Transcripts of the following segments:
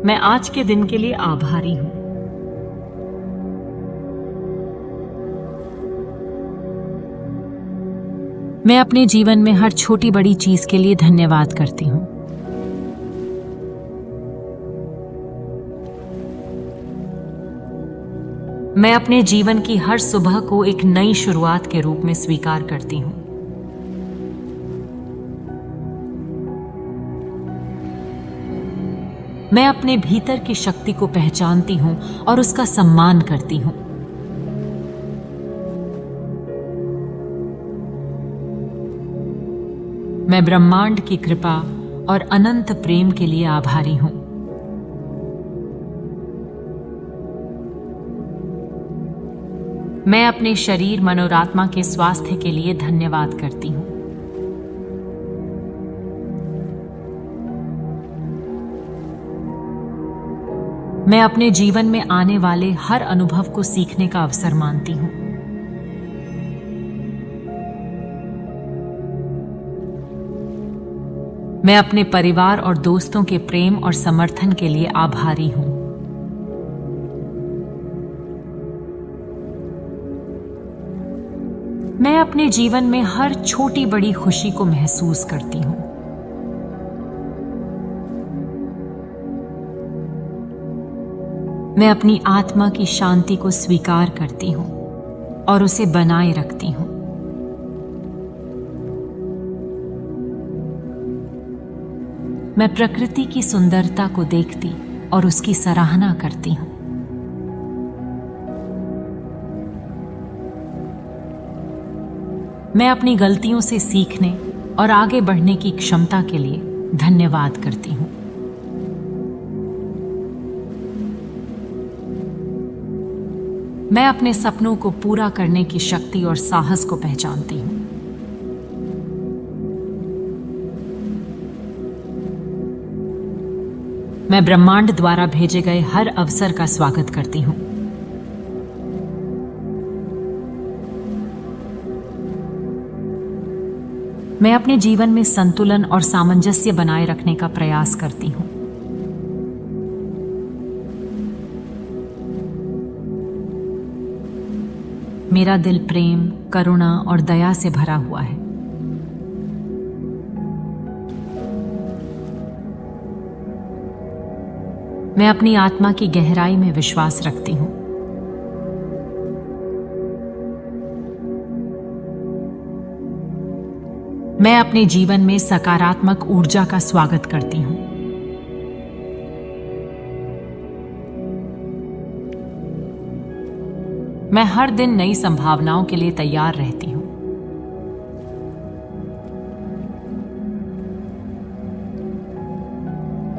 मैं आज के दिन के लिए आभारी हूं। मैं अपने जीवन में हर छोटी बड़ी चीज के लिए धन्यवाद करती हूं। मैं अपने जीवन की हर सुबह को एक नई शुरुआत के रूप में स्वीकार करती हूं। मैं अपने भीतर की शक्ति को पहचानती हूं और उसका सम्मान करती हूं। मैं ब्रह्मांड की कृपा और अनंत प्रेम के लिए आभारी हूं। मैं अपने शरीर, मन और आत्मा के स्वास्थ्य के लिए धन्यवाद करती हूं। मैं अपने जीवन में आने वाले हर अनुभव को सीखने का अवसर मानती हूं। मैं अपने परिवार और दोस्तों के प्रेम और समर्थन के लिए आभारी हूं। मैं अपने जीवन में हर छोटी बड़ी खुशी को महसूस करती हूं। मैं अपनी आत्मा की शांति को स्वीकार करती हूं और उसे बनाए रखती हूं। मैं प्रकृति की सुंदरता को देखती और उसकी सराहना करती हूं। मैं अपनी गलतियों से सीखने और आगे बढ़ने की क्षमता के लिए धन्यवाद करती हूं। मैं अपने सपनों को पूरा करने की शक्ति और साहस को पहचानती हूं। मैं ब्रह्मांड द्वारा भेजे गए हर अवसर का स्वागत करती हूं। मैं अपने जीवन में संतुलन और सामंजस्य बनाए रखने का प्रयास करती हूं। मेरा दिल प्रेम, करुणा और दया से भरा हुआ है। मैं अपनी आत्मा की गहराई में विश्वास रखती हूं। मैं अपने जीवन में सकारात्मक ऊर्जा का स्वागत करती हूं। मैं हर दिन नई संभावनाओं के लिए तैयार रहती हूं।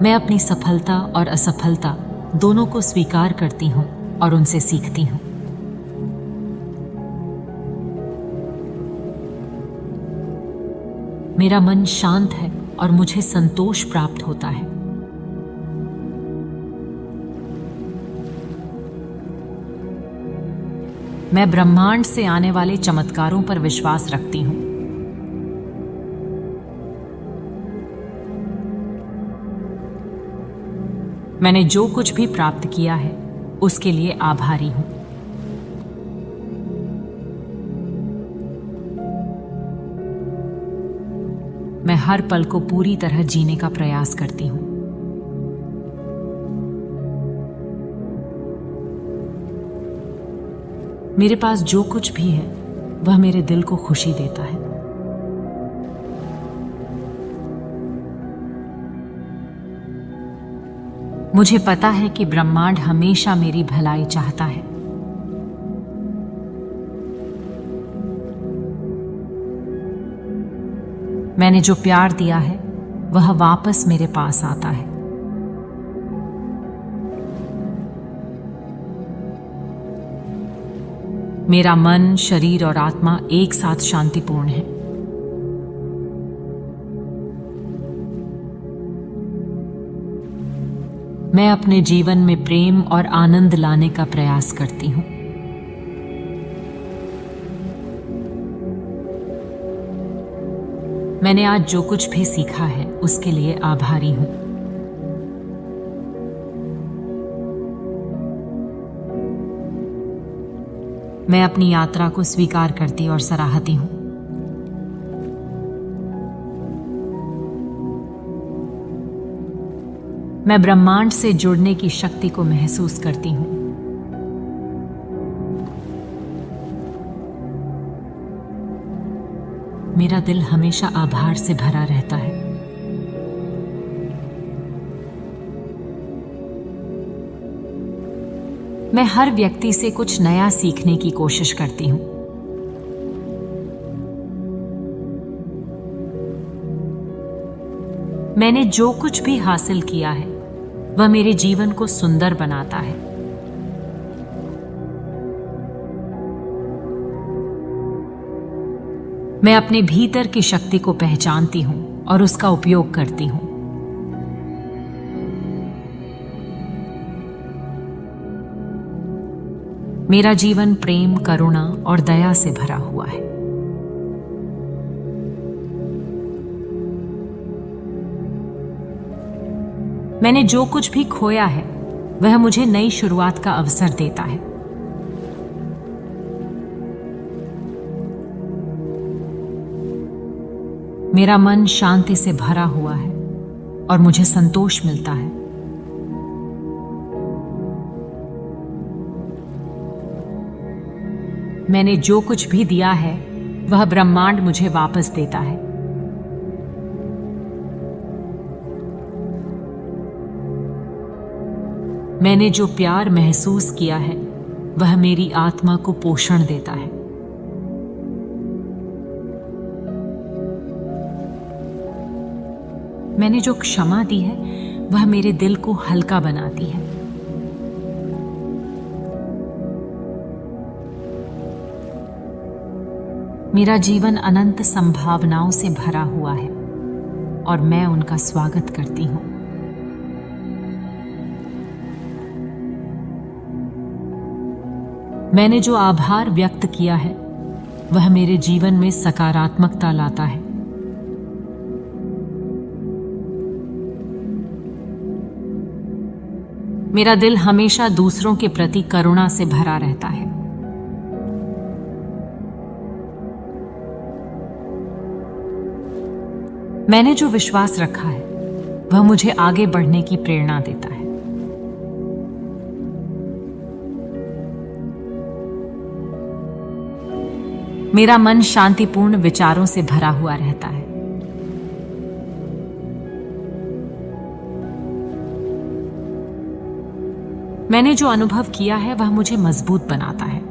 मैं अपनी सफलता और असफलता दोनों को स्वीकार करती हूं और उनसे सीखती हूं। मेरा मन शांत है और मुझे संतोष प्राप्त होता है। मैं ब्रह्मांड से आने वाले चमत्कारों पर विश्वास रखती हूं। मैंने जो कुछ भी प्राप्त किया है उसके लिए आभारी हूं। मैं हर पल को पूरी तरह जीने का प्रयास करती हूं। मेरे पास जो कुछ भी है वह मेरे दिल को खुशी देता है। मुझे पता है कि ब्रह्मांड हमेशा मेरी भलाई चाहता है। मैंने जो प्यार दिया है वह वापस मेरे पास आता है। मेरा मन, शरीर और आत्मा एक साथ शांतिपूर्ण है। मैं अपने जीवन में प्रेम और आनंद लाने का प्रयास करती हूं। मैंने आज जो कुछ भी सीखा है उसके लिए आभारी हूं। मैं अपनी यात्रा को स्वीकार करती और सराहती हूं। मैं ब्रह्मांड से जुड़ने की शक्ति को महसूस करती हूं। मेरा दिल हमेशा आभार से भरा रहता है। मैं हर व्यक्ति से कुछ नया सीखने की कोशिश करती हूं। मैंने जो कुछ भी हासिल किया है वह मेरे जीवन को सुंदर बनाता है। मैं अपने भीतर की शक्ति को पहचानती हूं और उसका उपयोग करती हूं। मेरा जीवन प्रेम, करुणा और दया से भरा हुआ है। मैंने जो कुछ भी खोया है वह मुझे नई शुरुआत का अवसर देता है। मेरा मन शांति से भरा हुआ है और मुझे संतोष मिलता है। मैंने जो कुछ भी दिया है वह ब्रह्मांड मुझे वापस देता है। मैंने जो प्यार महसूस किया है वह मेरी आत्मा को पोषण देता है। मैंने जो क्षमा दी है वह मेरे दिल को हल्का बनाती है। मेरा जीवन अनंत संभावनाओं से भरा हुआ है और मैं उनका स्वागत करती हूं। मैंने जो आभार व्यक्त किया है वह मेरे जीवन में सकारात्मकता लाता है। मेरा दिल हमेशा दूसरों के प्रति करुणा से भरा रहता है। मैंने जो विश्वास रखा है वह मुझे आगे बढ़ने की प्रेरणा देता है। मेरा मन शांतिपूर्ण विचारों से भरा हुआ रहता है। मैंने जो अनुभव किया है वह मुझे मजबूत बनाता है।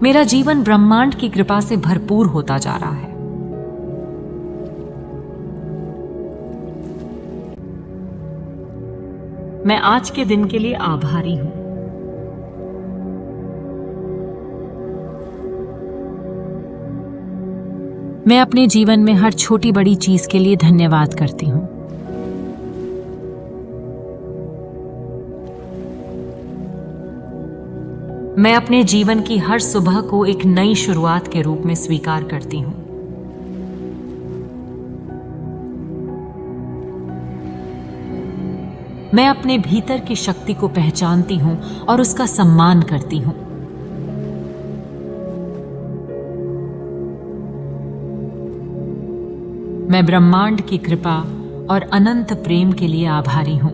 मेरा जीवन ब्रह्मांड की कृपा से भरपूर होता जा रहा है। मैं आज के दिन के लिए आभारी हूं। मैं अपने जीवन में हर छोटी बड़ी चीज के लिए धन्यवाद करती हूं। मैं अपने जीवन की हर सुबह को एक नई शुरुआत के रूप में स्वीकार करती हूं। मैं अपने भीतर की शक्ति को पहचानती हूं और उसका सम्मान करती हूं। मैं ब्रह्मांड की कृपा और अनंत प्रेम के लिए आभारी हूं।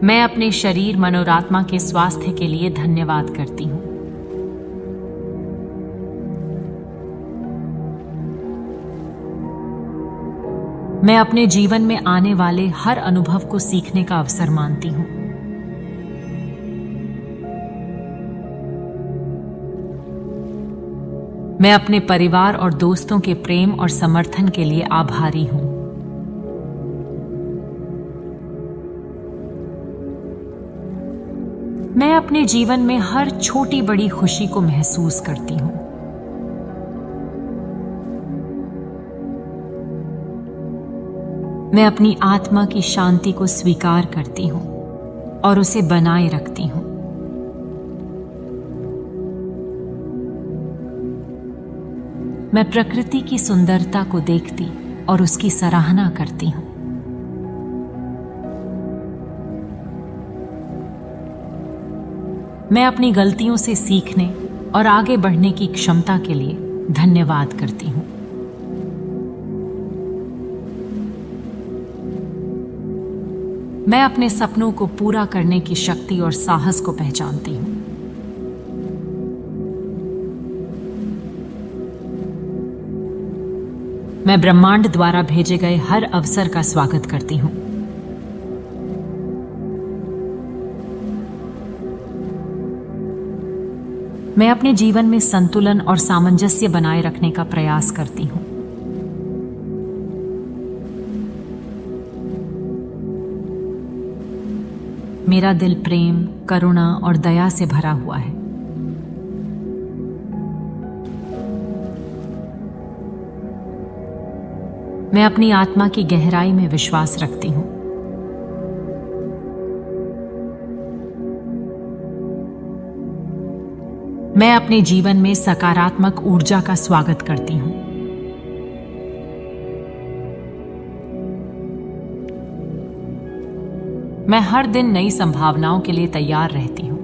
मैं अपने शरीर, मन और आत्मा के स्वास्थ्य के लिए धन्यवाद करती हूं। मैं अपने जीवन में आने वाले हर अनुभव को सीखने का अवसर मानती हूं। मैं अपने परिवार और दोस्तों के प्रेम और समर्थन के लिए आभारी हूं। मैं अपने जीवन में हर छोटी बड़ी खुशी को महसूस करती हूं। मैं अपनी आत्मा की शांति को स्वीकार करती हूं और उसे बनाए रखती हूं। मैं प्रकृति की सुंदरता को देखती और उसकी सराहना करती हूँ। मैं अपनी गलतियों से सीखने और आगे बढ़ने की क्षमता के लिए धन्यवाद करती हूँ। मैं अपने सपनों को पूरा करने की शक्ति और साहस को पहचानती हूँ। मैं ब्रह्मांड द्वारा भेजे गए हर अवसर का स्वागत करती हूँ। मैं अपने जीवन में संतुलन और सामंजस्य बनाए रखने का प्रयास करती हूँ। मेरा दिल प्रेम, करुणा और दया से भरा हुआ है। मैं अपनी आत्मा की गहराई में विश्वास रखती हूँ। मैं अपने जीवन में सकारात्मक ऊर्जा का स्वागत करती हूँ। मैं हर दिन नई संभावनाओं के लिए तैयार रहती हूँ।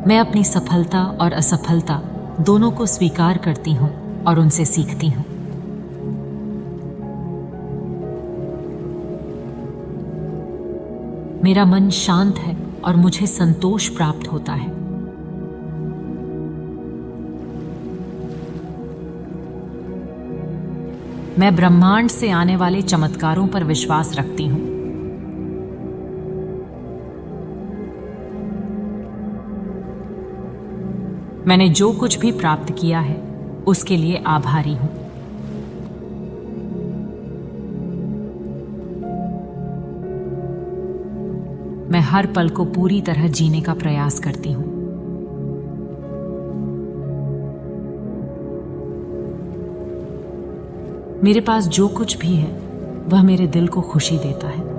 मैं अपनी सफलता और असफलता दोनों को स्वीकार करती हूँ और उनसे सीखती हूँ। मेरा मन शांत है और मुझे संतोष प्राप्त होता है। मैं ब्रह्मांड से आने वाले चमत्कारों पर विश्वास रखती हूँ। मैंने जो कुछ भी प्राप्त किया है उसके लिए आभारी हूँ। मैं हर पल को पूरी तरह जीने का प्रयास करती हूँ। मेरे पास जो कुछ भी है वह मेरे दिल को खुशी देता है।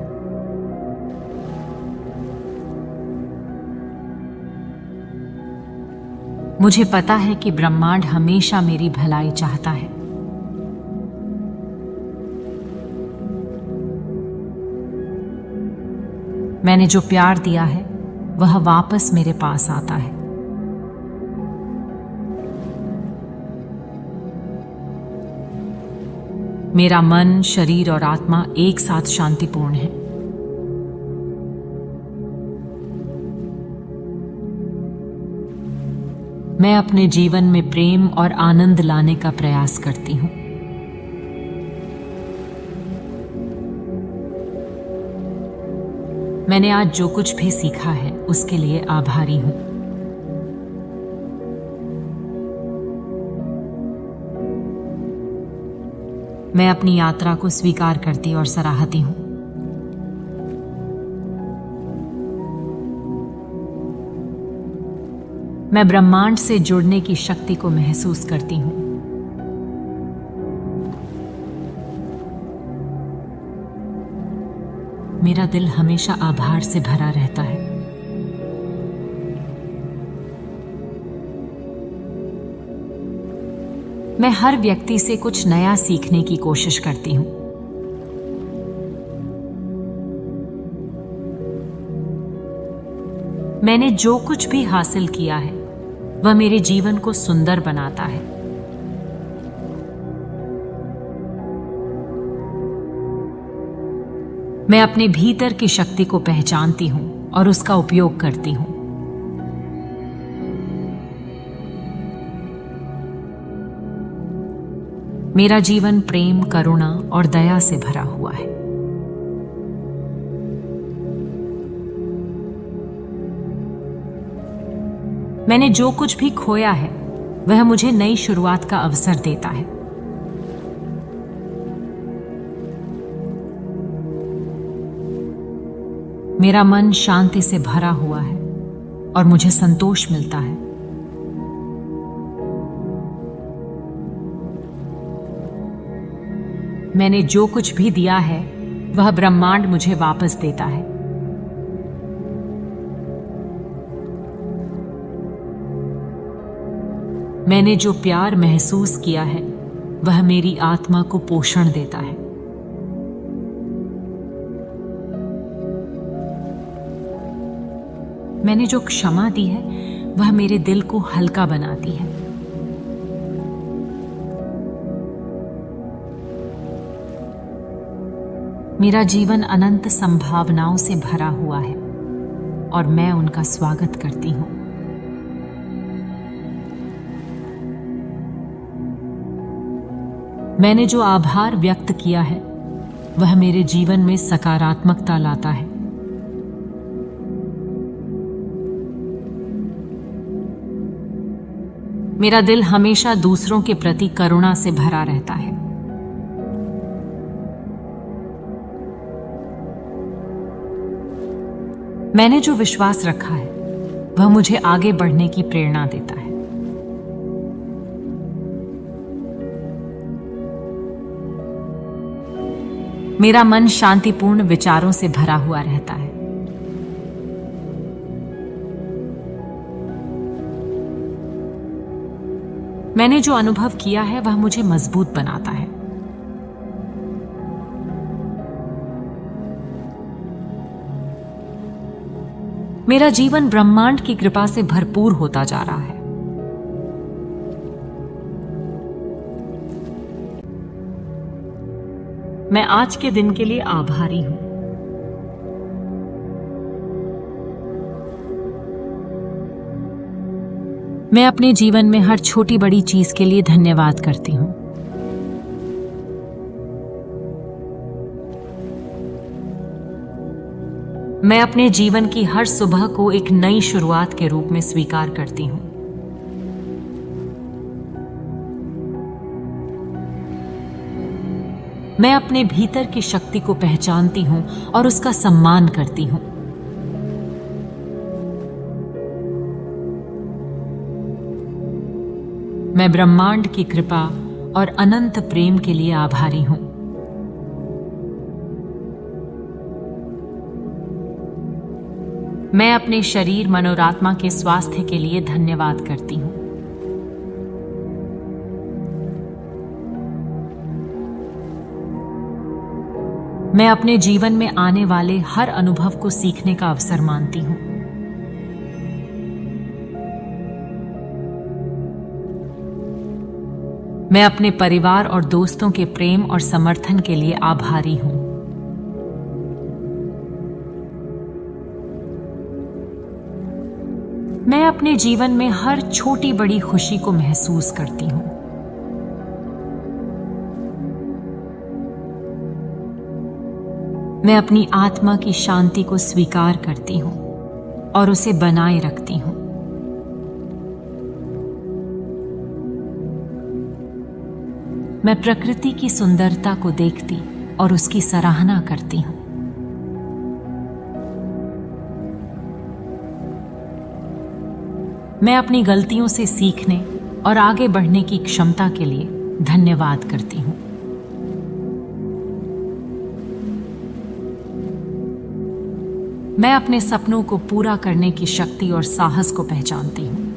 मुझे पता है कि ब्रह्मांड हमेशा मेरी भलाई चाहता है। मैंने जो प्यार दिया है वह वापस मेरे पास आता है। मेरा मन, शरीर और आत्मा एक साथ शांतिपूर्ण है। मैं अपने जीवन में प्रेम और आनंद लाने का प्रयास करती हूँ। मैंने आज जो कुछ भी सीखा है उसके लिए आभारी हूँ। मैं अपनी यात्रा को स्वीकार करती और सराहती हूँ। मैं ब्रह्मांड से जुड़ने की शक्ति को महसूस करती हूँ। मेरा दिल हमेशा आभार से भरा रहता है। मैं हर व्यक्ति से कुछ नया सीखने की कोशिश करती हूँ। मैंने जो कुछ भी हासिल किया है वह मेरे जीवन को सुंदर बनाता है। मैं अपने भीतर की शक्ति को पहचानती हूँ और उसका उपयोग करती हूँ। मेरा जीवन प्रेम, करुणा और दया से भरा हुआ है। मैंने जो कुछ भी खोया है वह मुझे नई शुरुआत का अवसर देता है। मेरा मन शांति से भरा हुआ है और मुझे संतोष मिलता है। मैंने जो कुछ भी दिया है वह ब्रह्मांड मुझे वापस देता है। मैंने जो प्यार महसूस किया है वह मेरी आत्मा को पोषण देता है। मैंने जो क्षमा दी है वह मेरे दिल को हल्का बनाती है। मेरा जीवन अनंत संभावनाओं से भरा हुआ है और मैं उनका स्वागत करती हूँ। मैंने जो आभार व्यक्त किया है वह मेरे जीवन में सकारात्मकता लाता है। मेरा दिल हमेशा दूसरों के प्रति करुणा से भरा रहता है। मैंने जो विश्वास रखा है वह मुझे आगे बढ़ने की प्रेरणा देता है। मेरा मन शांतिपूर्ण विचारों से भरा हुआ रहता है। मैंने जो अनुभव किया है वह मुझे मजबूत बनाता है। मेरा जीवन ब्रह्मांड की कृपा से भरपूर होता जा रहा है। मैं आज के दिन के लिए आभारी हूं। मैं अपने जीवन में हर छोटी बड़ी चीज के लिए धन्यवाद करती हूं। मैं अपने जीवन की हर सुबह को एक नई शुरुआत के रूप में स्वीकार करती हूं। मैं अपने भीतर की शक्ति को पहचानती हूं और उसका सम्मान करती हूं। मैं ब्रह्मांड की कृपा और अनंत प्रेम के लिए आभारी हूं। मैं अपने शरीर मन और आत्मा के स्वास्थ्य के लिए धन्यवाद करती हूं। मैं अपने जीवन में आने वाले हर अनुभव को सीखने का अवसर मानती हूं। मैं अपने परिवार और दोस्तों के प्रेम और समर्थन के लिए आभारी हूं। मैं अपने जीवन में हर छोटी बड़ी खुशी को महसूस करती हूं। मैं अपनी आत्मा की शांति को स्वीकार करती हूं और उसे बनाए रखती हूं। मैं प्रकृति की सुंदरता को देखती और उसकी सराहना करती हूं। मैं अपनी गलतियों से सीखने और आगे बढ़ने की क्षमता के लिए धन्यवाद करती हूं। मैं अपने सपनों को पूरा करने की शक्ति और साहस को पहचानती हूं।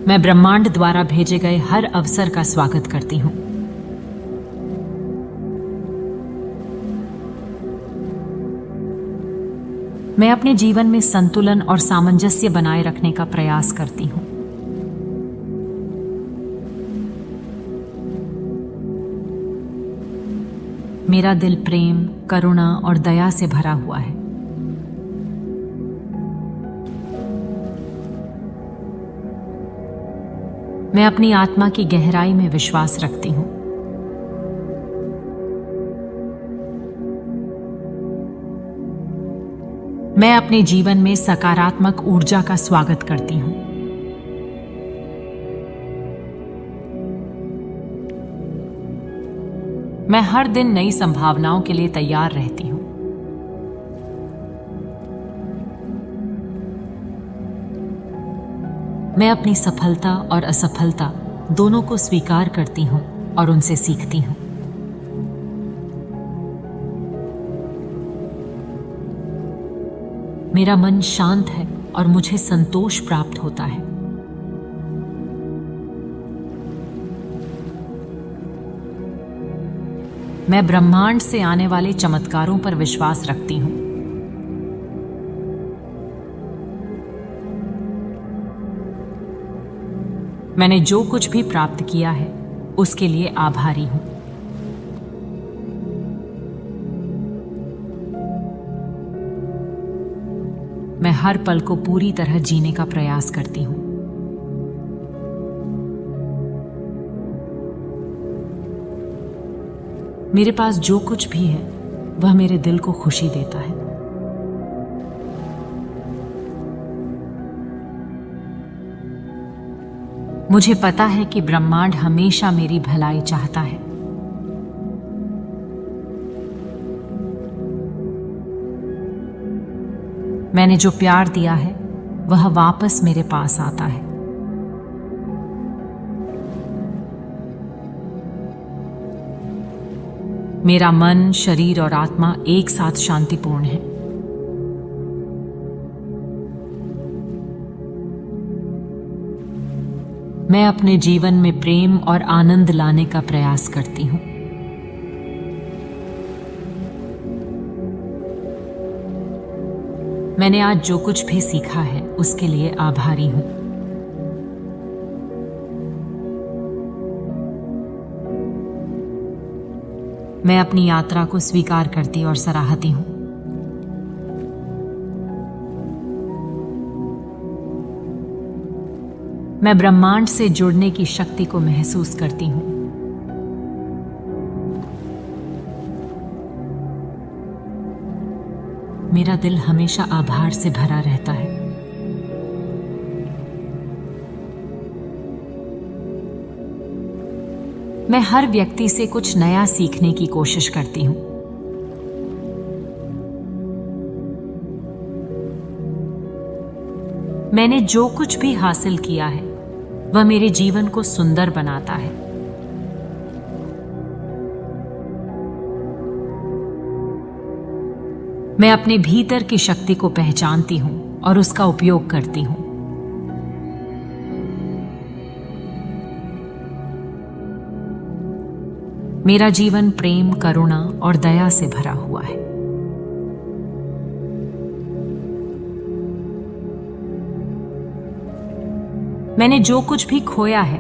मैं ब्रह्मांड द्वारा भेजे गए हर अवसर का स्वागत करती हूं। मैं अपने जीवन में संतुलन और सामंजस्य बनाए रखने का प्रयास करती हूं। मेरा दिल प्रेम, करुणा और दया से भरा हुआ है। मैं अपनी आत्मा की गहराई में विश्वास रखती हूं। मैं अपने जीवन में सकारात्मक ऊर्जा का स्वागत करती हूं। मैं हर दिन नई संभावनाओं के लिए तैयार रहती हूं। मैं अपनी सफलता और असफलता दोनों को स्वीकार करती हूं और उनसे सीखती हूं। मेरा मन शांत है और मुझे संतोष प्राप्त होता है। मैं ब्रह्मांड से आने वाले चमत्कारों पर विश्वास रखती हूं। मैंने जो कुछ भी प्राप्त किया है उसके लिए आभारी हूं। मैं हर पल को पूरी तरह जीने का प्रयास करती हूं। मेरे पास जो कुछ भी है वह मेरे दिल को खुशी देता है। मुझे पता है कि ब्रह्मांड हमेशा मेरी भलाई चाहता है। मैंने जो प्यार दिया है वह वापस मेरे पास आता है। मेरा मन, शरीर और आत्मा एक साथ शांतिपूर्ण है। मैं अपने जीवन में प्रेम और आनंद लाने का प्रयास करती हूं। मैंने आज जो कुछ भी सीखा है उसके लिए आभारी हूं। मैं अपनी यात्रा को स्वीकार करती और सराहती हूं। मैं ब्रह्मांड से जुड़ने की शक्ति को महसूस करती हूं। मेरा दिल हमेशा आभार से भरा रहता है। मैं हर व्यक्ति से कुछ नया सीखने की कोशिश करती हूं। मैंने जो कुछ भी हासिल किया है वह मेरे जीवन को सुंदर बनाता है। मैं अपने भीतर की शक्ति को पहचानती हूं और उसका उपयोग करती हूं। मेरा जीवन प्रेम, करुणा और दया से भरा हुआ है। मैंने जो कुछ भी खोया है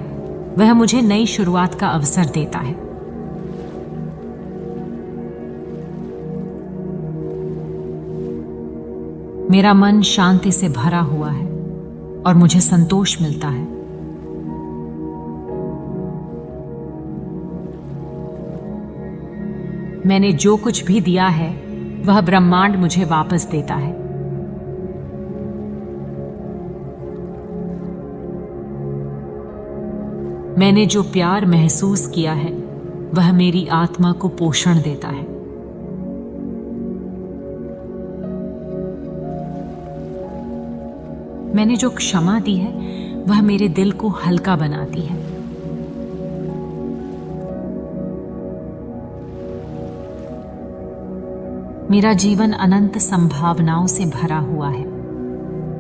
वह मुझे नई शुरुआत का अवसर देता है। मेरा मन शांति से भरा हुआ है और मुझे संतोष मिलता है। मैंने जो कुछ भी दिया है वह ब्रह्मांड मुझे वापस देता है। मैंने जो प्यार महसूस किया है वह मेरी आत्मा को पोषण देता है। मैंने जो क्षमा दी है वह मेरे दिल को हल्का बनाती है। मेरा जीवन अनंत संभावनाओं से भरा हुआ है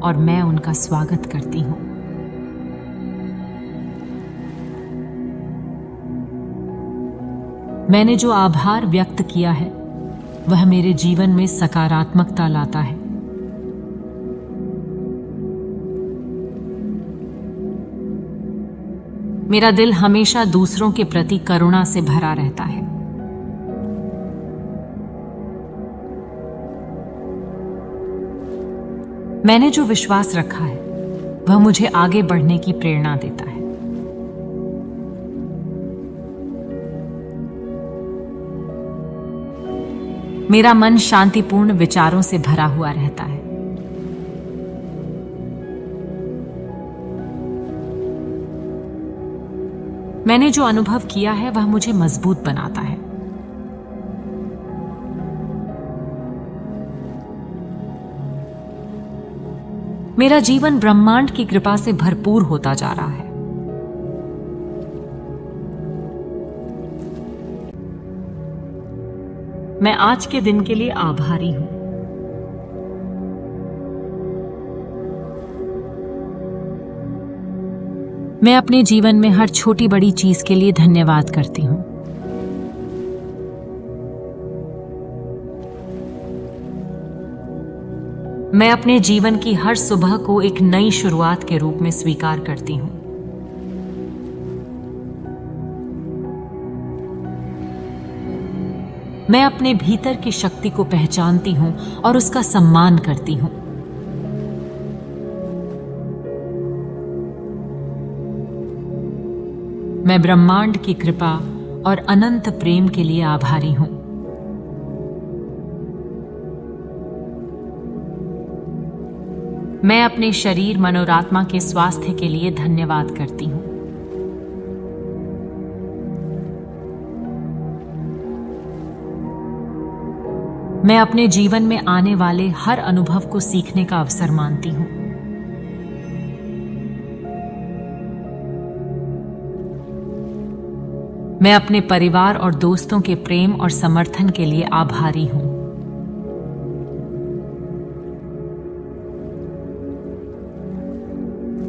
और मैं उनका स्वागत करती हूं। मैंने जो आभार व्यक्त किया है वह मेरे जीवन में सकारात्मकता लाता है। मेरा दिल हमेशा दूसरों के प्रति करुणा से भरा रहता है। मैंने जो विश्वास रखा है वह मुझे आगे बढ़ने की प्रेरणा देता है। मेरा मन शांतिपूर्ण विचारों से भरा हुआ रहता है। मैंने जो अनुभव किया है वह मुझे मजबूत बनाता है। मेरा जीवन ब्रह्मांड की कृपा से भरपूर होता जा रहा है। मैं आज के दिन के लिए आभारी हूं। मैं अपने जीवन में हर छोटी बड़ी चीज के लिए धन्यवाद करती हूँ। मैं अपने जीवन की हर सुबह को एक नई शुरुआत के रूप में स्वीकार करती हूँ। मैं अपने भीतर की शक्ति को पहचानती हूँ और उसका सम्मान करती हूँ। मैं ब्रह्मांड की कृपा और अनंत प्रेम के लिए आभारी हूँ। मैं अपने शरीर, मन और आत्मा के स्वास्थ्य के लिए धन्यवाद करती हूँ। मैं अपने जीवन में आने वाले हर अनुभव को सीखने का अवसर मानती हूँ। मैं अपने परिवार और दोस्तों के प्रेम और समर्थन के लिए आभारी हूँ।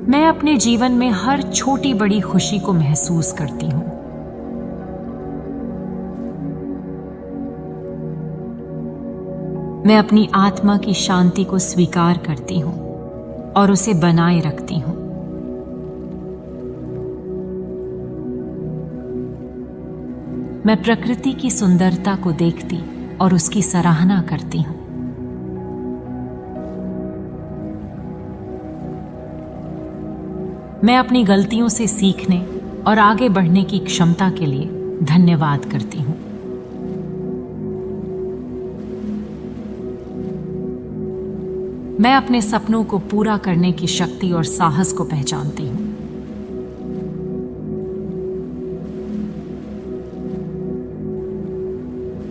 मैं अपने जीवन में हर छोटी बड़ी खुशी को महसूस करती हूँ। मैं अपनी आत्मा की शांति को स्वीकार करती हूँ और उसे बनाए रखती हूँ। मैं प्रकृति की सुंदरता को देखती और उसकी सराहना करती हूँ। मैं अपनी गलतियों से सीखने और आगे बढ़ने की क्षमता के लिए धन्यवाद करती हूँ। मैं अपने सपनों को पूरा करने की शक्ति और साहस को पहचानती हूँ।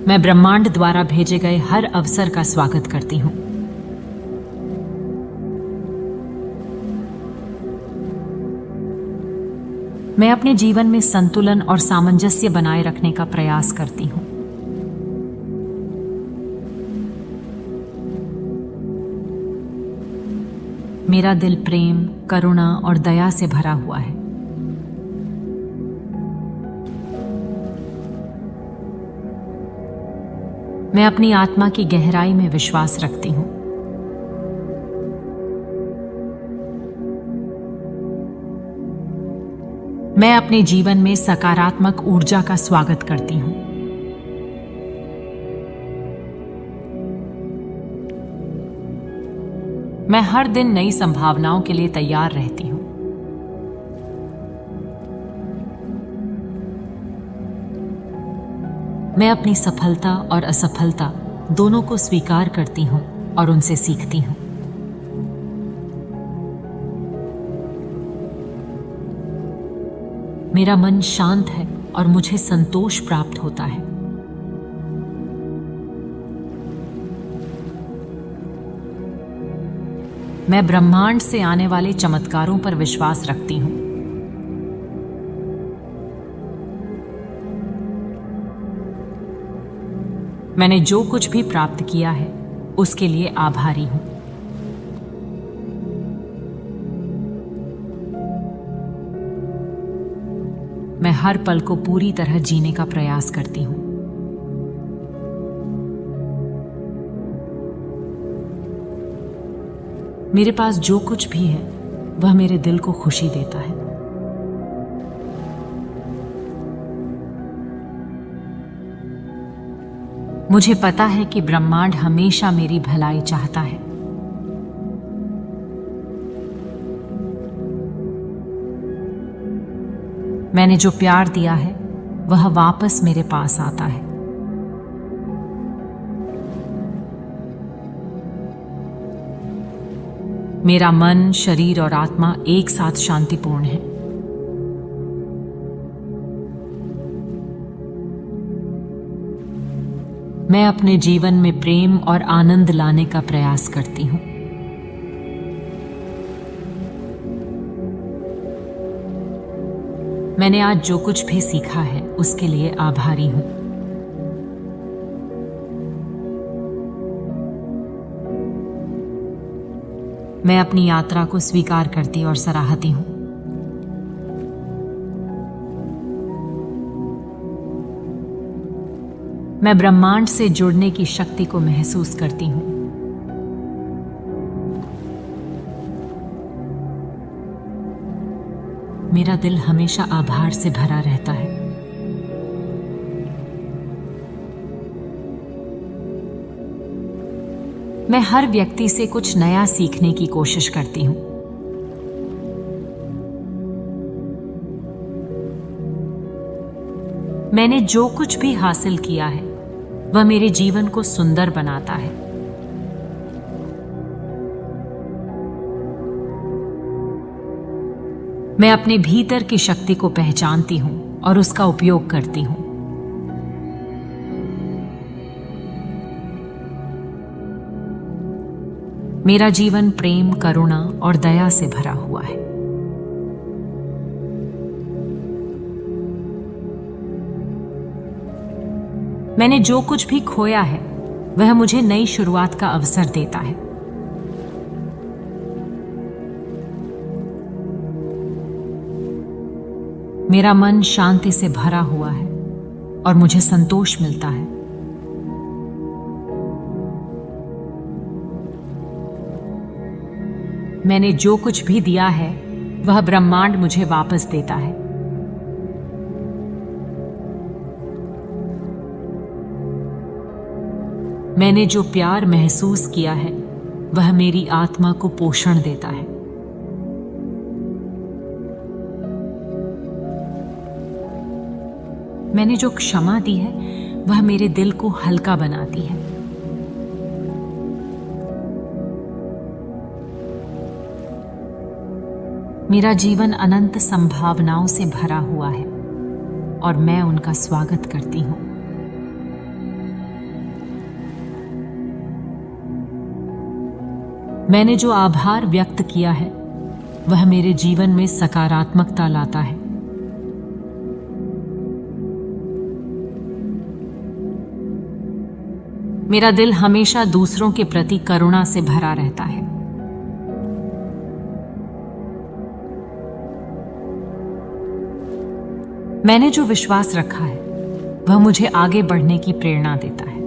मैं ब्रह्मांड द्वारा भेजे गए हर अवसर का स्वागत करती हूँ। मैं अपने जीवन में संतुलन और सामंजस्य बनाए रखने का प्रयास करती हूँ। मेरा दिल प्रेम, करुणा और दया से भरा हुआ है। मैं अपनी आत्मा की गहराई में विश्वास रखती हूँ। मैं अपने जीवन में सकारात्मक ऊर्जा का स्वागत करती हूँ। मैं हर दिन नई संभावनाओं के लिए तैयार रहती हूँ। मैं अपनी सफलता और असफलता दोनों को स्वीकार करती हूँ और उनसे सीखती हूँ। मेरा मन शांत है और मुझे संतोष प्राप्त होता है। मैं ब्रह्मांड से आने वाले चमत्कारों पर विश्वास रखती हूँ। मैंने जो कुछ भी प्राप्त किया है उसके लिए आभारी हूँ। मैं हर पल को पूरी तरह जीने का प्रयास करती हूँ। मेरे पास जो कुछ भी है वह मेरे दिल को खुशी देता है। मुझे पता है कि ब्रह्मांड हमेशा मेरी भलाई चाहता है। मैंने जो प्यार दिया है वह वापस मेरे पास आता है। मेरा मन, शरीर और आत्मा एक साथ शांतिपूर्ण है। मैं अपने जीवन में प्रेम और आनंद लाने का प्रयास करती हूँ। मैंने आज जो कुछ भी सीखा है उसके लिए आभारी हूँ। मैं अपनी यात्रा को स्वीकार करती और सराहती हूँ। मैं ब्रह्मांड से जुड़ने की शक्ति को महसूस करती हूँ। मेरा दिल हमेशा आभार से भरा रहता है। मैं हर व्यक्ति से कुछ नया सीखने की कोशिश करती हूँ। मैंने जो कुछ भी हासिल किया है वह मेरे जीवन को सुंदर बनाता है। मैं अपने भीतर की शक्ति को पहचानती हूं और उसका उपयोग करती हूं। मेरा जीवन प्रेम, करुणा और दया से भरा हुआ है। मैंने जो कुछ भी खोया है वह मुझे नई शुरुआत का अवसर देता है। मेरा मन शांति से भरा हुआ है और मुझे संतोष मिलता है। मैंने जो कुछ भी दिया है वह ब्रह्मांड मुझे वापस देता है। मैंने जो प्यार महसूस किया है वह मेरी आत्मा को पोषण देता है। मैंने जो क्षमा दी है वह मेरे दिल को हल्का बनाती है। मेरा जीवन अनंत संभावनाओं से भरा हुआ है और मैं उनका स्वागत करती हूँ। मैंने जो आभार व्यक्त किया है वह मेरे जीवन में सकारात्मकता लाता है। मेरा दिल हमेशा दूसरों के प्रति करुणा से भरा रहता है। मैंने जो विश्वास रखा है वह मुझे आगे बढ़ने की प्रेरणा देता है।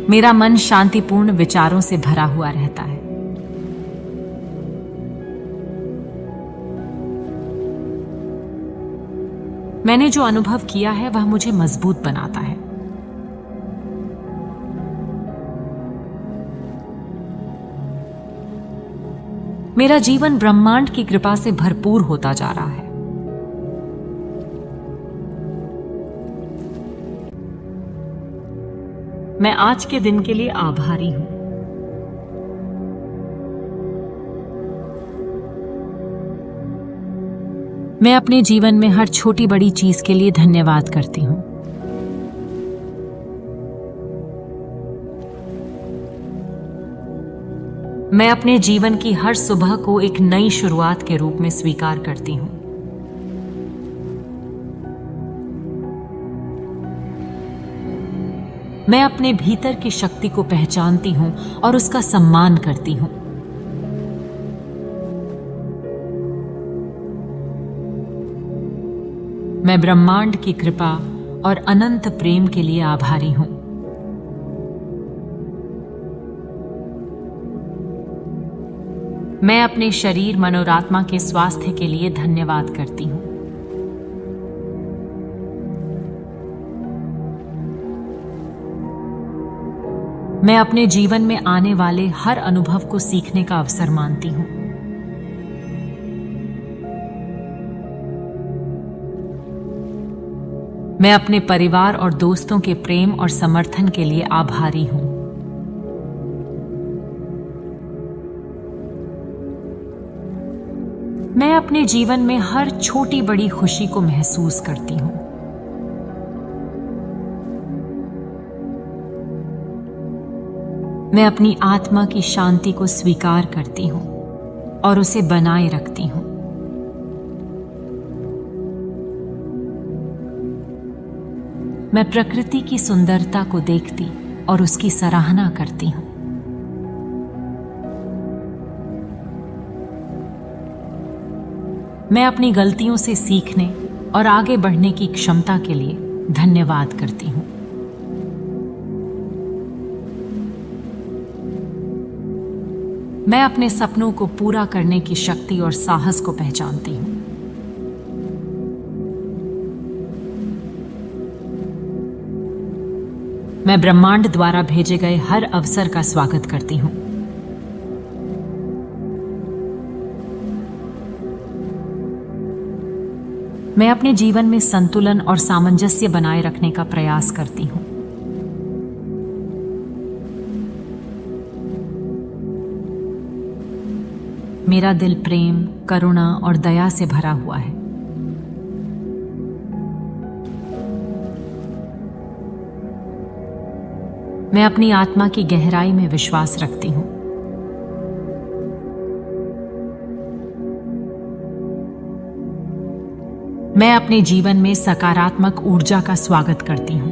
मेरा मन शांतिपूर्ण विचारों से भरा हुआ रहता है। मैंने जो अनुभव किया है वह मुझे मजबूत बनाता है। मेरा जीवन ब्रह्मांड की कृपा से भरपूर होता जा रहा है। मैं आज के दिन के लिए आभारी हूं। मैं अपने जीवन में हर छोटी बड़ी चीज के लिए धन्यवाद करती हूं। मैं अपने जीवन की हर सुबह को एक नई शुरुआत के रूप में स्वीकार करती हूं। मैं अपने भीतर की शक्ति को पहचानती हूं और उसका सम्मान करती हूं। मैं ब्रह्मांड की कृपा और अनंत प्रेम के लिए आभारी हूं। मैं अपने शरीर, मन और आत्मा के स्वास्थ्य के लिए धन्यवाद करती हूं। मैं अपने जीवन में आने वाले हर अनुभव को सीखने का अवसर मानती हूं। मैं अपने परिवार और दोस्तों के प्रेम और समर्थन के लिए आभारी हूं। मैं अपने जीवन में हर छोटी बड़ी खुशी को महसूस करती हूं। मैं अपनी आत्मा की शांति को स्वीकार करती हूं और उसे बनाए रखती हूं। मैं प्रकृति की सुंदरता को देखती और उसकी सराहना करती हूं। मैं अपनी गलतियों से सीखने और आगे बढ़ने की क्षमता के लिए धन्यवाद करती हूँ। मैं अपने सपनों को पूरा करने की शक्ति और साहस को पहचानती हूँ। मैं ब्रह्मांड द्वारा भेजे गए हर अवसर का स्वागत करती हूँ। मैं अपने जीवन में संतुलन और सामंजस्य बनाए रखने का प्रयास करती हूँ। मेरा दिल प्रेम, करुणा और दया से भरा हुआ है। मैं अपनी आत्मा की गहराई में विश्वास रखती हूँ। मैं अपने जीवन में सकारात्मक ऊर्जा का स्वागत करती हूँ।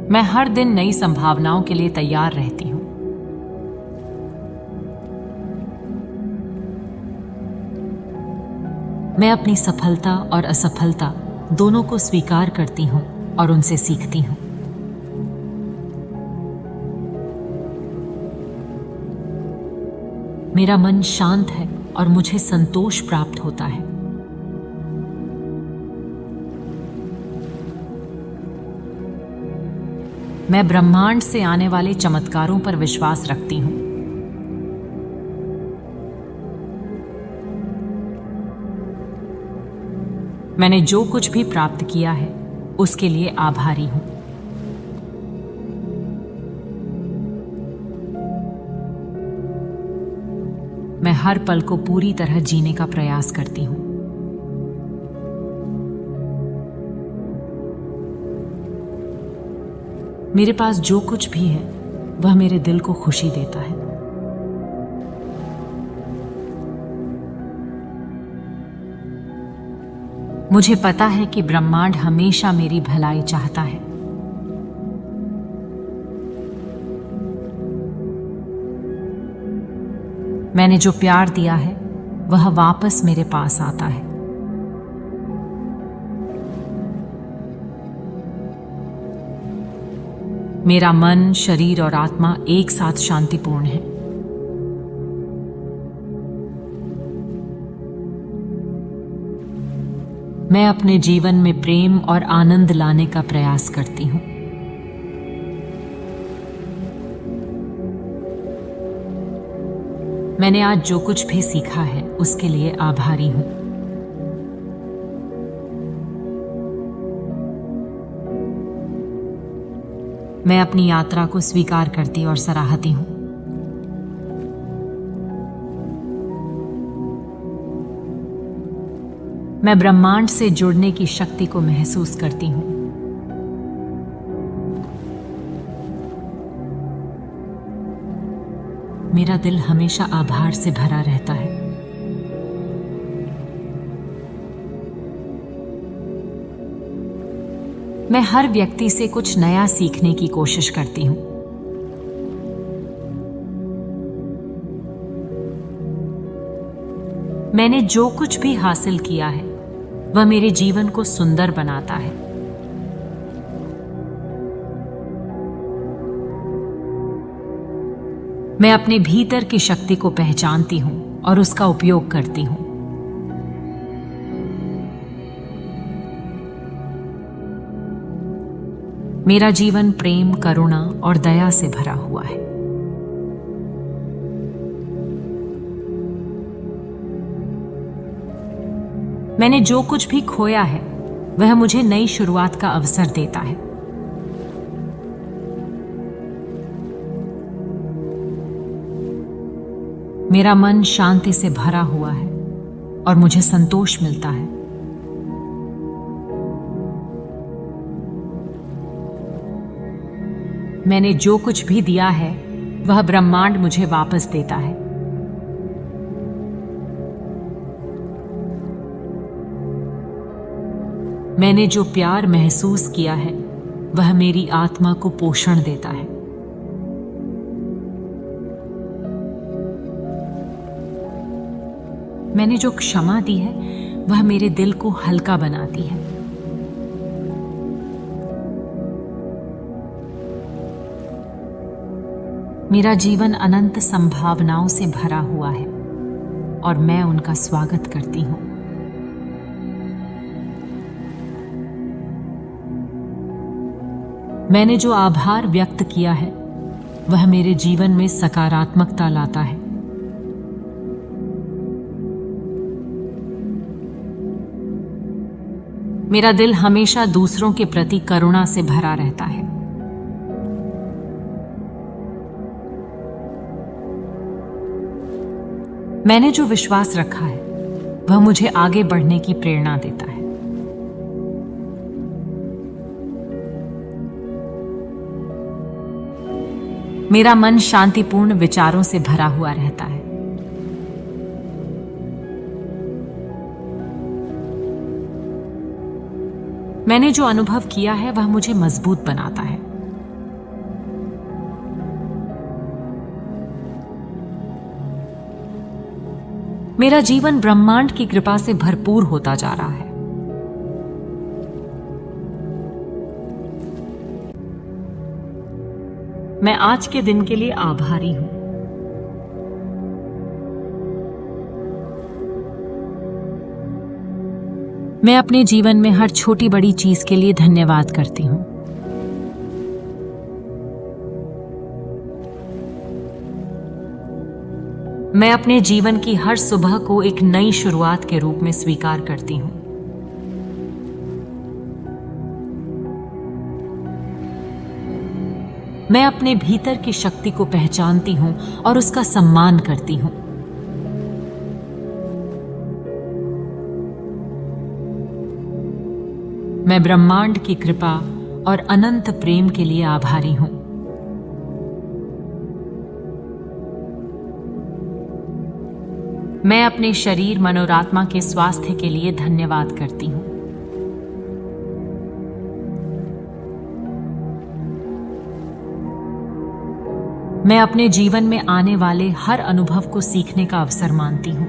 मैं हर दिन नई संभावनाओं के लिए तैयार रहती हूँ। मैं अपनी सफलता और असफलता दोनों को स्वीकार करती हूँ और उनसे सीखती हूँ। मेरा मन शांत है और मुझे संतोष प्राप्त होता है। मैं ब्रह्मांड से आने वाले चमत्कारों पर विश्वास रखती हूँ। मैंने जो कुछ भी प्राप्त किया है उसके लिए आभारी हूं। मैं हर पल को पूरी तरह जीने का प्रयास करती हूं। मेरे पास जो कुछ भी है वह मेरे दिल को खुशी देता है। मुझे पता है कि ब्रह्मांड हमेशा मेरी भलाई चाहता है। मैंने जो प्यार दिया है वह वापस मेरे पास आता है। मेरा मन, शरीर और आत्मा एक साथ शांतिपूर्ण है। मैं अपने जीवन में प्रेम और आनंद लाने का प्रयास करती हूँ। मैंने आज जो कुछ भी सीखा है उसके लिए आभारी हूँ। मैं अपनी यात्रा को स्वीकार करती और सराहती हूँ। मैं ब्रह्मांड से जुड़ने की शक्ति को महसूस करती हूँ। मेरा दिल हमेशा आभार से भरा रहता है। मैं हर व्यक्ति से कुछ नया सीखने की कोशिश करती हूँ। मैंने जो कुछ भी हासिल किया है वह मेरे जीवन को सुंदर बनाता है। मैं अपने भीतर की शक्ति को पहचानती हूं और उसका उपयोग करती हूं। मेरा जीवन प्रेम, करुणा और दया से भरा हुआ है। मैंने जो कुछ भी खोया है वह मुझे नई शुरुआत का अवसर देता है। मेरा मन शांति से भरा हुआ है और मुझे संतोष मिलता है। मैंने जो कुछ भी दिया है वह ब्रह्मांड मुझे वापस देता है। मैंने जो प्यार महसूस किया है वह मेरी आत्मा को पोषण देता है। मैंने जो क्षमा दी है वह मेरे दिल को हल्का बनाती है। मेरा जीवन अनंत संभावनाओं से भरा हुआ है और मैं उनका स्वागत करती हूँ। मैंने जो आभार व्यक्त किया है वह मेरे जीवन में सकारात्मकता लाता है। मेरा दिल हमेशा दूसरों के प्रति करुणा से भरा रहता है। मैंने जो विश्वास रखा है वह मुझे आगे बढ़ने की प्रेरणा देता है। मेरा मन शांतिपूर्ण विचारों से भरा हुआ रहता है। मैंने जो अनुभव किया है वह मुझे मजबूत बनाता है। मेरा जीवन ब्रह्मांड की कृपा से भरपूर होता जा रहा है। मैं आज के दिन के लिए आभारी हूं। मैं अपने जीवन में हर छोटी बड़ी चीज के लिए धन्यवाद करती हूं। मैं अपने जीवन की हर सुबह को एक नई शुरुआत के रूप में स्वीकार करती हूं। मैं अपने भीतर की शक्ति को पहचानती हूं और उसका सम्मान करती हूं। मैं ब्रह्मांड की कृपा और अनंत प्रेम के लिए आभारी हूं। मैं अपने शरीर, मन और आत्मा के स्वास्थ्य के लिए धन्यवाद करती हूं। मैं अपने जीवन में आने वाले हर अनुभव को सीखने का अवसर मानती हूं।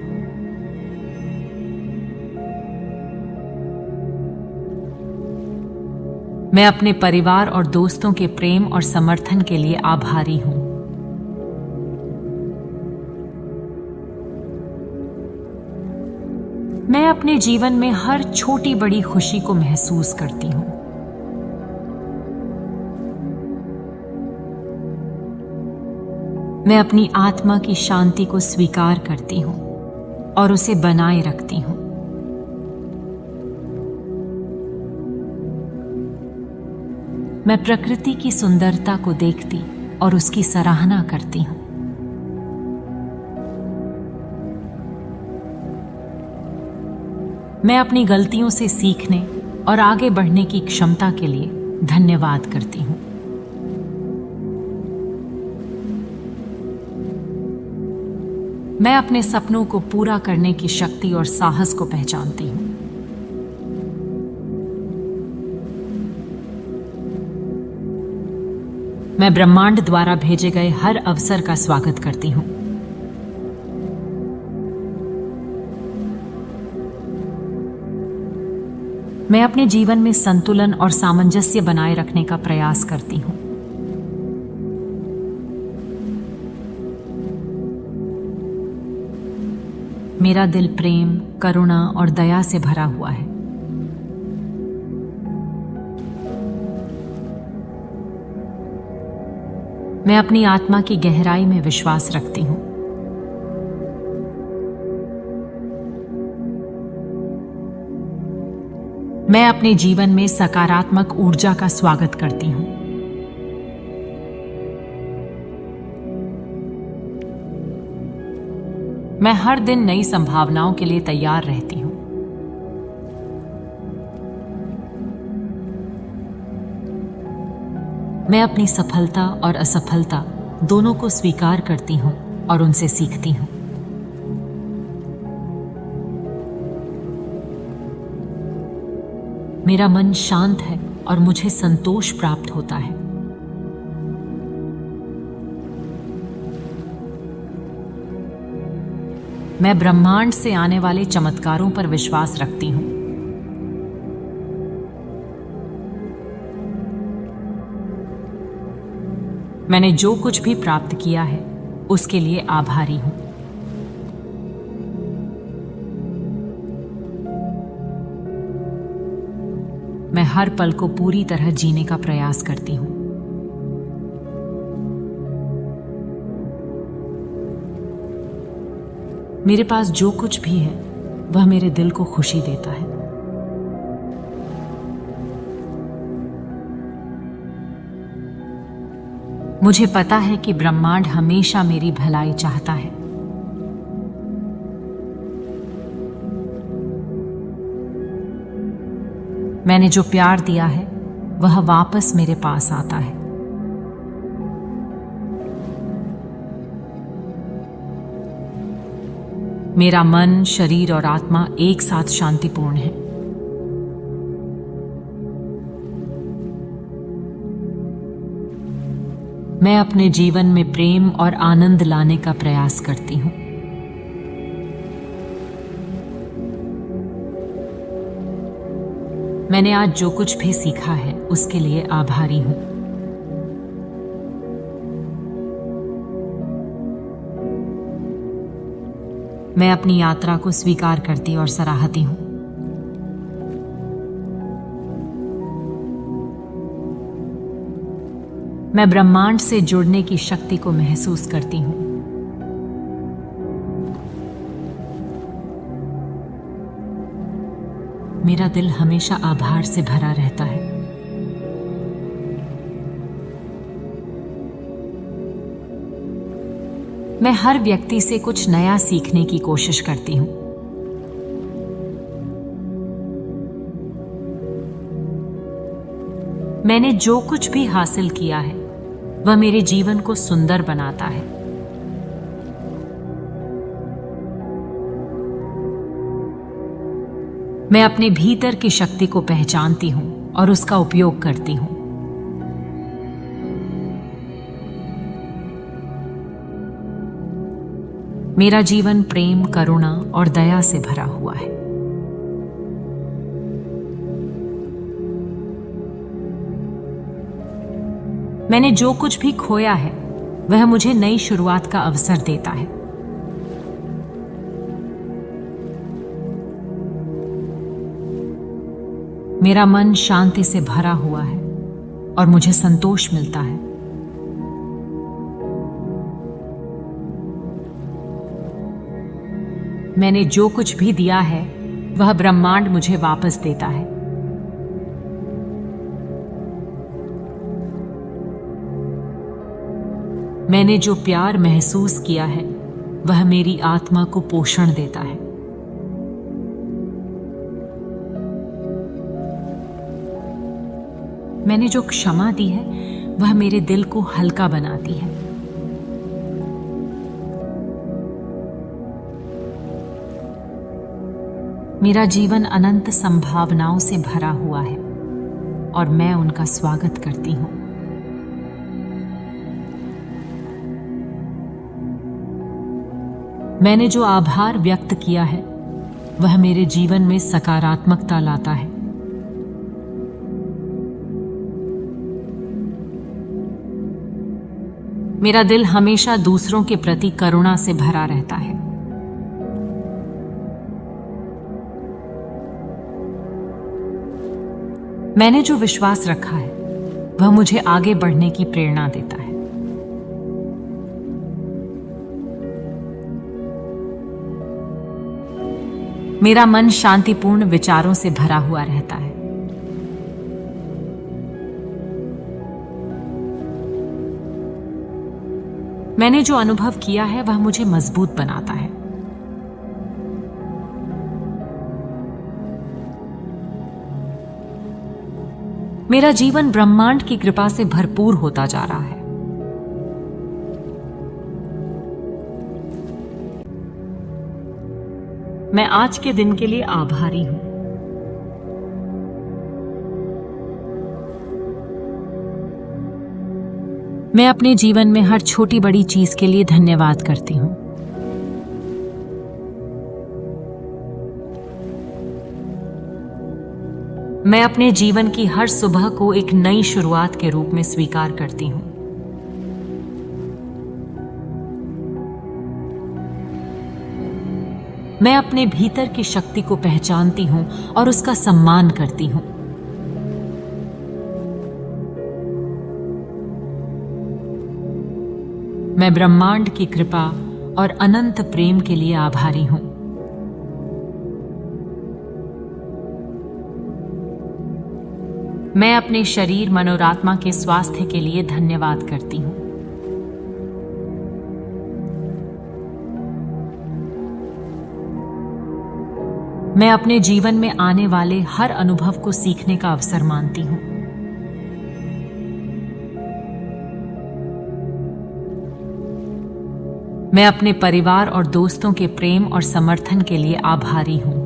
मैं अपने परिवार और दोस्तों के प्रेम और समर्थन के लिए आभारी हूं। मैं अपने जीवन में हर छोटी बड़ी खुशी को महसूस करती हूं। मैं अपनी आत्मा की शांति को स्वीकार करती हूं और उसे बनाए रखती हूं। मैं प्रकृति की सुंदरता को देखती और उसकी सराहना करती हूं। मैं अपनी गलतियों से सीखने और आगे बढ़ने की क्षमता के लिए धन्यवाद करती हूं। मैं अपने सपनों को पूरा करने की शक्ति और साहस को पहचानती हूं। मैं ब्रह्मांड द्वारा भेजे गए हर अवसर का स्वागत करती हूं। मैं अपने जीवन में संतुलन और सामंजस्य बनाए रखने का प्रयास करती हूं। मेरा दिल प्रेम, करुणा और दया से भरा हुआ है। मैं अपनी आत्मा की गहराई में विश्वास रखती हूं। मैं अपने जीवन में सकारात्मक ऊर्जा का स्वागत करती हूं। मैं हर दिन नई संभावनाओं के लिए तैयार रहती हूं। मैं अपनी सफलता और असफलता दोनों को स्वीकार करती हूं और उनसे सीखती हूं। मेरा मन शांत है और मुझे संतोष प्राप्त होता है। मैं ब्रह्मांड से आने वाले चमत्कारों पर विश्वास रखती हूँ। मैंने जो कुछ भी प्राप्त किया है उसके लिए आभारी हूँ। मैं हर पल को पूरी तरह जीने का प्रयास करती हूँ। मेरे पास जो कुछ भी है वह मेरे दिल को खुशी देता है। मुझे पता है कि ब्रह्मांड हमेशा मेरी भलाई चाहता है। मैंने जो प्यार दिया है वह वापस मेरे पास आता है। मेरा मन, शरीर और आत्मा एक साथ शांतिपूर्ण है। मैं अपने जीवन में प्रेम और आनंद लाने का प्रयास करती हूँ। मैंने आज जो कुछ भी सीखा है उसके लिए आभारी हूँ। मैं अपनी यात्रा को स्वीकार करती और सराहती हूँ। मैं ब्रह्मांड से जुड़ने की शक्ति को महसूस करती हूँ। मेरा दिल हमेशा आभार से भरा रहता है। मैं हर व्यक्ति से कुछ नया सीखने की कोशिश करती हूँ। मैंने जो कुछ भी हासिल किया है वह मेरे जीवन को सुंदर बनाता है। मैं अपने भीतर की शक्ति को पहचानती हूं और उसका उपयोग करती हूं। मेरा जीवन प्रेम, करुणा और दया से भरा हुआ है। मैंने जो कुछ भी खोया है वह मुझे नई शुरुआत का अवसर देता है। मेरा मन शांति से भरा हुआ है और मुझे संतोष मिलता है। मैंने जो कुछ भी दिया है वह ब्रह्मांड मुझे वापस देता है। मैंने जो प्यार महसूस किया है वह मेरी आत्मा को पोषण देता है। मैंने जो क्षमा दी है वह मेरे दिल को हल्का बनाती है। मेरा जीवन अनंत संभावनाओं से भरा हुआ है और मैं उनका स्वागत करती हूँ। मैंने जो आभार व्यक्त किया है वह मेरे जीवन में सकारात्मकता लाता है। मेरा दिल हमेशा दूसरों के प्रति करुणा से भरा रहता है। मैंने जो विश्वास रखा है वह मुझे आगे बढ़ने की प्रेरणा देता है। मेरा मन शांतिपूर्ण विचारों से भरा हुआ रहता है। मैंने जो अनुभव किया है वह मुझे मजबूत बनाता है। मेरा जीवन ब्रह्मांड की कृपा से भरपूर होता जा रहा है। मैं आज के दिन के लिए आभारी हूं। मैं अपने जीवन में हर छोटी बड़ी चीज के लिए धन्यवाद करती हूं। मैं अपने जीवन की हर सुबह को एक नई शुरुआत के रूप में स्वीकार करती हूँ। मैं अपने भीतर की शक्ति को पहचानती हूँ और उसका सम्मान करती हूँ। मैं ब्रह्मांड की कृपा और अनंत प्रेम के लिए आभारी हूँ। मैं अपने शरीर, मन और आत्मा के स्वास्थ्य के लिए धन्यवाद करती हूँ। मैं अपने जीवन में आने वाले हर अनुभव को सीखने का अवसर मानती हूँ। मैं अपने परिवार और दोस्तों के प्रेम और समर्थन के लिए आभारी हूँ।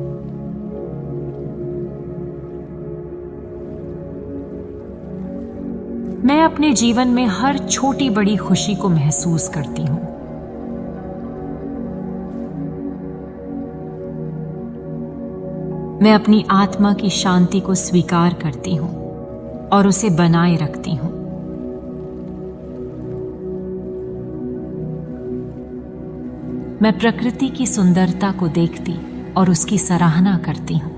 मैं अपने जीवन में हर छोटी बड़ी खुशी को महसूस करती हूँ। मैं अपनी आत्मा की शांति को स्वीकार करती हूँ और उसे बनाए रखती हूँ। मैं प्रकृति की सुंदरता को देखती और उसकी सराहना करती हूँ।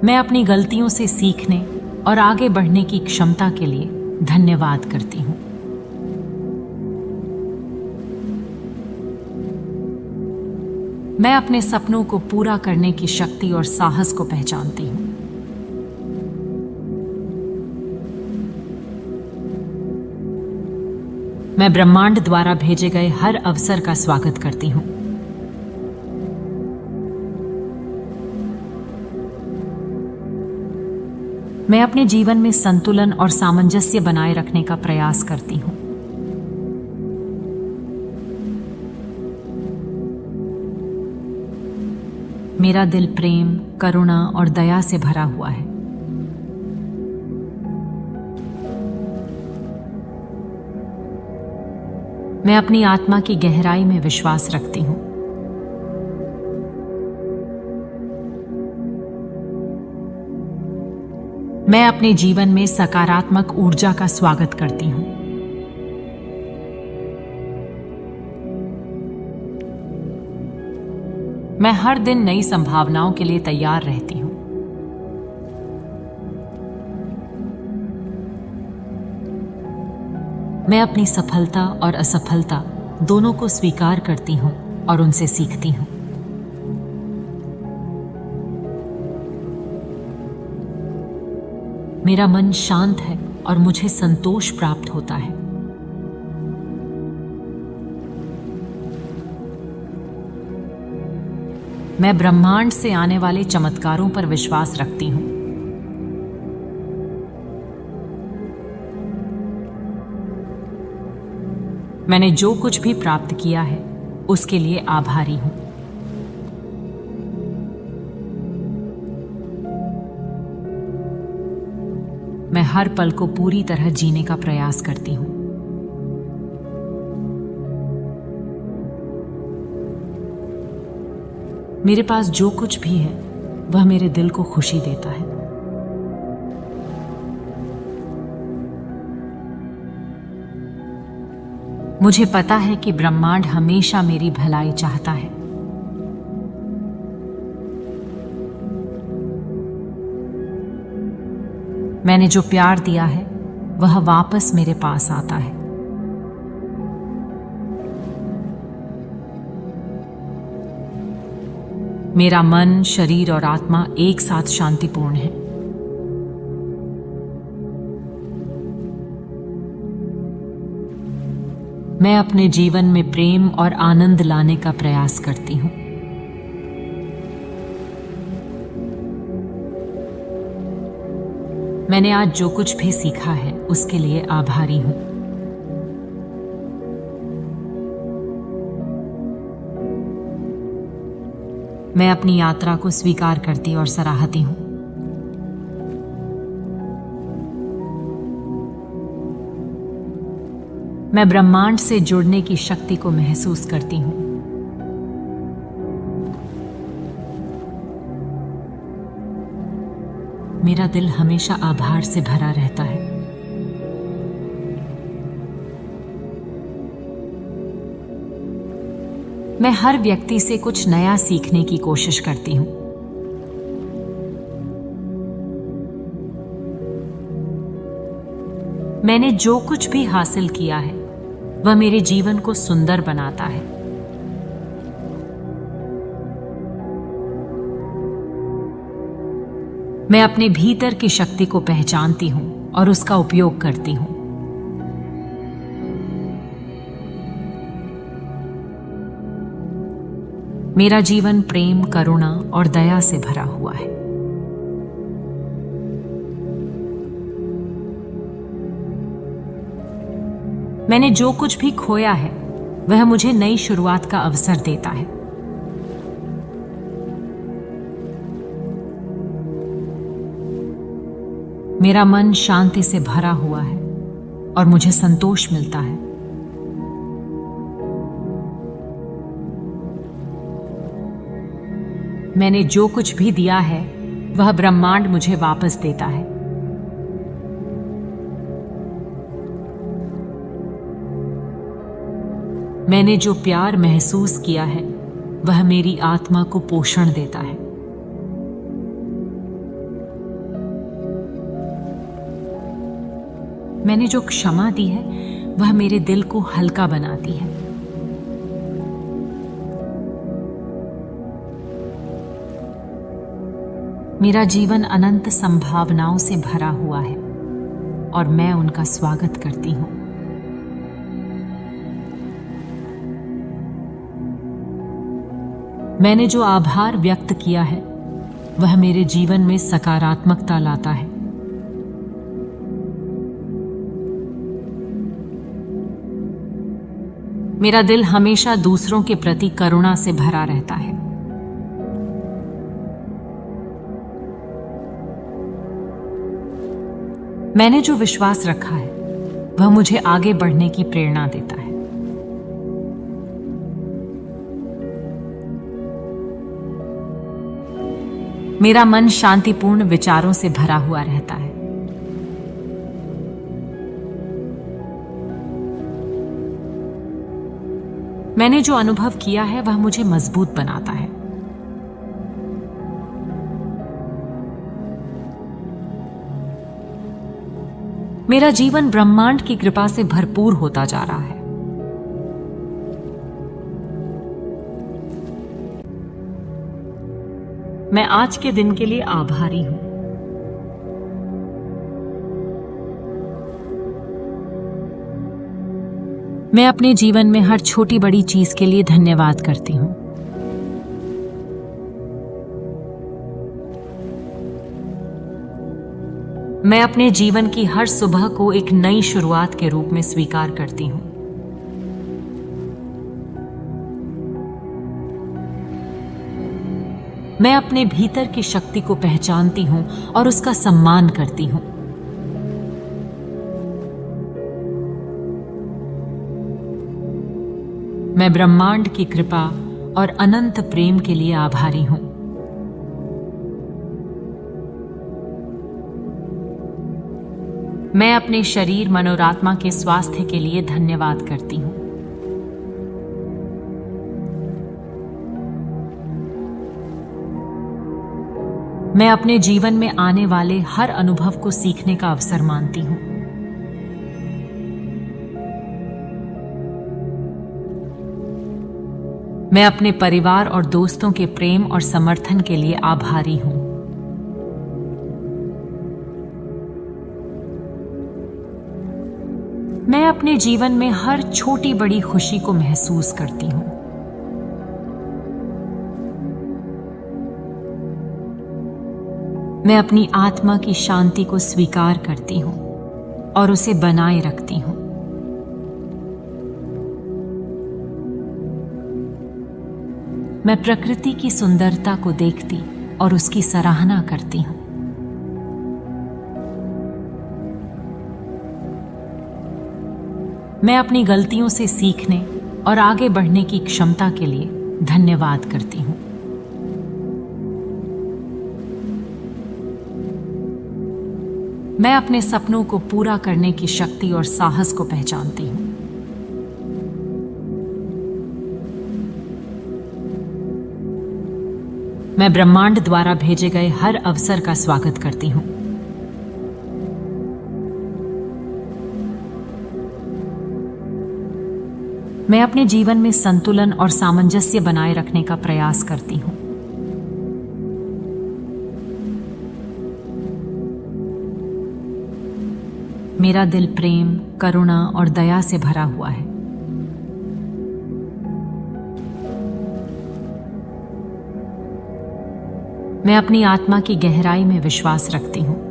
मैं अपनी गलतियों से सीखने और आगे बढ़ने की क्षमता के लिए धन्यवाद करती हूँ। मैं अपने सपनों को पूरा करने की शक्ति और साहस को पहचानती हूँ। मैं ब्रह्मांड द्वारा भेजे गए हर अवसर का स्वागत करती हूँ। मैं अपने जीवन में संतुलन और सामंजस्य बनाए रखने का प्रयास करती हूँ। मेरा दिल प्रेम, करुणा और दया से भरा हुआ है। मैं अपनी आत्मा की गहराई में विश्वास रखती हूँ। मैं अपने जीवन में सकारात्मक ऊर्जा का स्वागत करती हूँ। मैं हर दिन नई संभावनाओं के लिए तैयार रहती हूँ। मैं अपनी सफलता और असफलता दोनों को स्वीकार करती हूँ और उनसे सीखती हूँ। मेरा मन शांत है और मुझे संतोष प्राप्त होता है। मैं ब्रह्मांड से आने वाले चमत्कारों पर विश्वास रखती हूँ। मैंने जो कुछ भी प्राप्त किया है उसके लिए आभारी हूँ। मैं हर पल को पूरी तरह जीने का प्रयास करती हूँ। मेरे पास जो कुछ भी है वह मेरे दिल को खुशी देता है। मुझे पता है कि ब्रह्मांड हमेशा मेरी भलाई चाहता है। मैंने जो प्यार दिया है वह वापस मेरे पास आता है। मेरा मन, शरीर और आत्मा एक साथ शांतिपूर्ण है। मैं अपने जीवन में प्रेम और आनंद लाने का प्रयास करती हूँ। मैंने आज जो कुछ भी सीखा है उसके लिए आभारी हूँ। मैं अपनी यात्रा को स्वीकार करती और सराहती हूँ। मैं ब्रह्मांड से जुड़ने की शक्ति को महसूस करती हूँ। मेरा दिल हमेशा आभार से भरा रहता है। मैं हर व्यक्ति से कुछ नया सीखने की कोशिश करती हूँ। मैंने जो कुछ भी हासिल किया है वह मेरे जीवन को सुंदर बनाता है। मैं अपने भीतर की शक्ति को पहचानती हूं और उसका उपयोग करती हूं। मेरा जीवन प्रेम, करुणा और दया से भरा हुआ है। मैंने जो कुछ भी खोया है वह मुझे नई शुरुआत का अवसर देता है। मेरा मन शांति से भरा हुआ है और मुझे संतोष मिलता है। मैंने जो कुछ भी दिया है वह ब्रह्मांड मुझे वापस देता है। मैंने जो प्यार महसूस किया है वह मेरी आत्मा को पोषण देता है। मैंने जो क्षमा दी है वह मेरे दिल को हल्का बनाती है। मेरा जीवन अनंत संभावनाओं से भरा हुआ है और मैं उनका स्वागत करती हूँ। मैंने जो आभार व्यक्त किया है वह मेरे जीवन में सकारात्मकता लाता है। मेरा दिल हमेशा दूसरों के प्रति करुणा से भरा रहता है। मैंने जो विश्वास रखा है वह मुझे आगे बढ़ने की प्रेरणा देता है। मेरा मन शांतिपूर्ण विचारों से भरा हुआ रहता है। मैंने जो अनुभव किया है वह मुझे मजबूत बनाता है। मेरा जीवन ब्रह्मांड की कृपा से भरपूर होता जा रहा है। मैं आज के दिन के लिए आभारी हूं। मैं अपने जीवन में हर छोटी बड़ी चीज के लिए धन्यवाद करती हूं। मैं अपने जीवन की हर सुबह को एक नई शुरुआत के रूप में स्वीकार करती हूं। मैं अपने भीतर की शक्ति को पहचानती हूं और उसका सम्मान करती हूं। मैं ब्रह्मांड की कृपा और अनंत प्रेम के लिए आभारी हूं। मैं अपने शरीर, मन और आत्मा के स्वास्थ्य के लिए धन्यवाद करती हूं। मैं अपने जीवन में आने वाले हर अनुभव को सीखने का अवसर मानती हूं। मैं अपने परिवार और दोस्तों के प्रेम और समर्थन के लिए आभारी हूं। मैं अपने जीवन में हर छोटी बड़ी खुशी को महसूस करती हूं। मैं अपनी आत्मा की शांति को स्वीकार करती हूं और उसे बनाए रखती हूं। मैं प्रकृति की सुंदरता को देखती और उसकी सराहना करती हूं। मैं अपनी गलतियों से सीखने और आगे बढ़ने की क्षमता के लिए धन्यवाद करती हूं। मैं अपने सपनों को पूरा करने की शक्ति और साहस को पहचानती हूँ। मैं ब्रह्मांड द्वारा भेजे गए हर अवसर का स्वागत करती हूँ। मैं अपने जीवन में संतुलन और सामंजस्य बनाए रखने का प्रयास करती हूँ। मेरा दिल प्रेम, करुणा और दया से भरा हुआ है। मैं अपनी आत्मा की गहराई में विश्वास रखती हूँ।